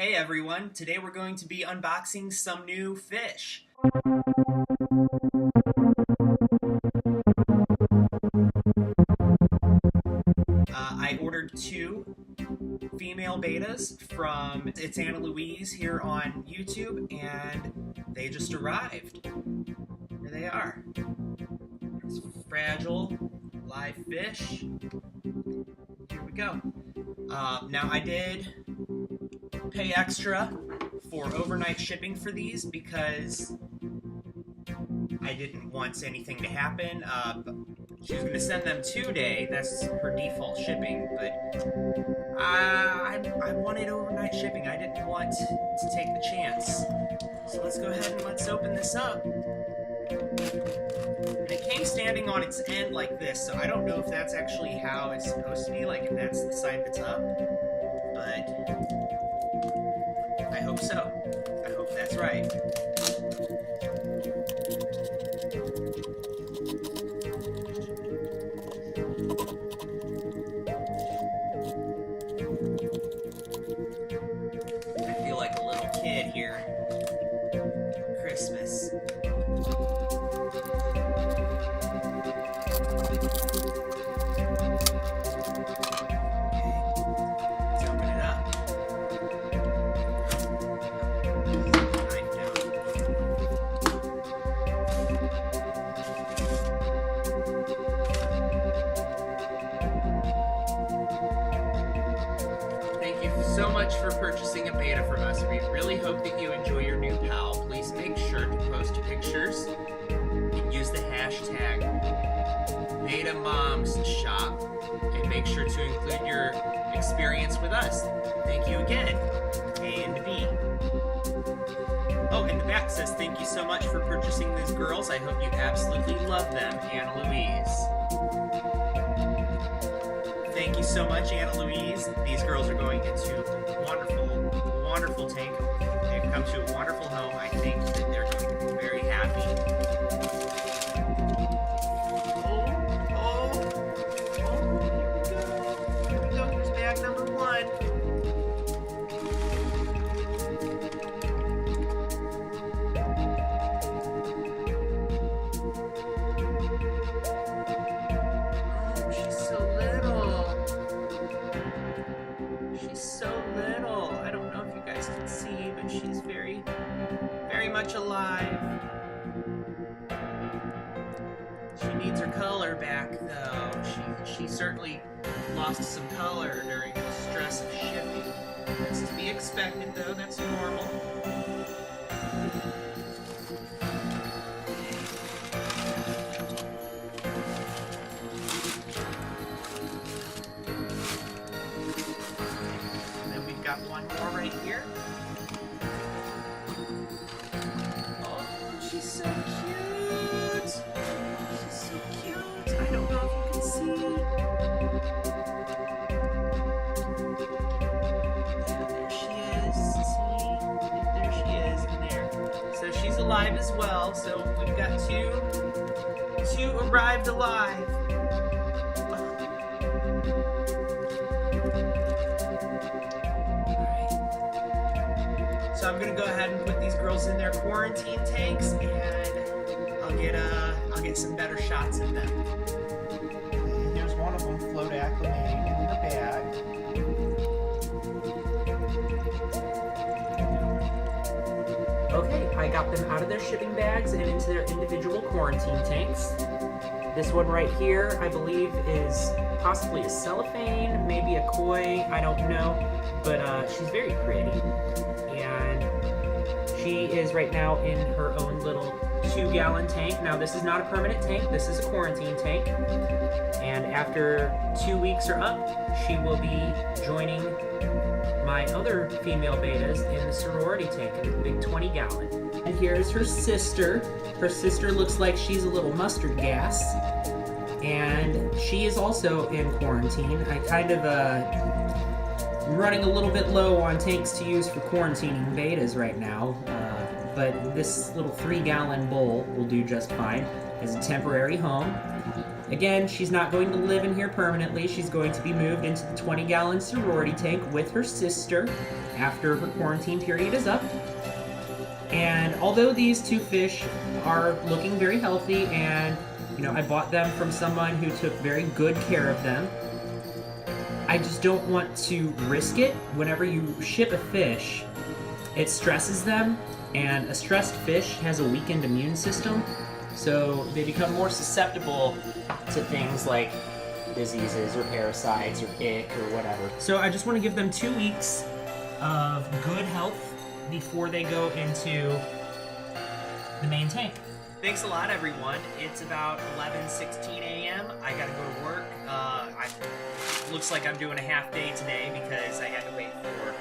Hey everyone, today we're going to be unboxing some new fish. I ordered two female bettas from ItsAnnaLouise here on YouTube, and they just arrived. Here they are. It's fragile, live fish. Here we go. Now I did pay extra for overnight shipping for these because I didn't want anything to happen. She was going to send them today. That's her default shipping, but I wanted overnight shipping. I didn't want to take the chance. So let's go ahead and let's open this up. And it came standing on its end like this, so I don't know if that's actually how it's supposed to be, like if that's the side that's up, but I hope so. I hope that's right. I feel like a little kid here. Christmas. So much for purchasing a beta from us. We really hope that you enjoy your new pal. Please make sure to post pictures and use the hashtag BetaMomsShop and make sure to include your experience with us. Thank you again. A and B. Oh, and the back says thank you so much for purchasing these girls. I hope you absolutely love them, AnnaLouise. Thank you so much, AnnaLouise. These girls are going into a wonderful, wonderful tank. They've come to a wonderful home. I think that they're going to be very happy. Here we go. Here's bag number one. She's very much alive. She needs her color back, though. She certainly lost some color during the stress of shipping. That's to be expected, though. That's normal. And then we've got one more right here. She's so cute! She's so cute! I don't know if you can see. Yeah, there she is. See? There she is in there. So she's alive as well. So we've got two arrived alive. So I'm gonna go ahead and put these girls in their quarantine tanks, and I'll get some better shots of them. And here's one of them float acclimating in the bag. Okay, I got them out of their shipping bags and into their individual quarantine tanks. This one right here, I believe, is possibly a cellophane, maybe a koi, I don't know, but she's very pretty. And she is right now in her own little 2-gallon tank. Now this is not a permanent tank, this is a quarantine tank. And after 2 weeks are up, she will be joining my other female betas in the sorority tank in the big 20-gallon. And here's her sister. Her sister looks like she's a little mustard gas. And she is also in quarantine. I kind of I'm running a little bit low on tanks to use for quarantining betas right now, but this little 3-gallon bowl will do just fine as a temporary home. Again, she's not going to live in here permanently. She's going to be moved into the 20-gallon sorority tank with her sister after her quarantine period is up. And although these two fish are looking very healthy, and I bought them from someone who took very good care of them, I just don't want to risk it. Whenever you ship a fish, it stresses them, and a stressed fish has a weakened immune system, so they become more susceptible to things like diseases or parasites or ick or whatever. So I just want to give them 2 weeks of good health before they go into the main tank. Thanks a lot, everyone. It's about 11:16 a.m. I gotta go to work. Looks like I'm doing a half day today because I had to wait for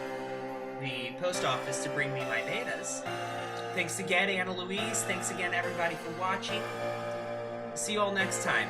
the post office to bring me my Bettas. Thanks again, AnnLouise. Thanks again, everybody, for watching. See you all next time.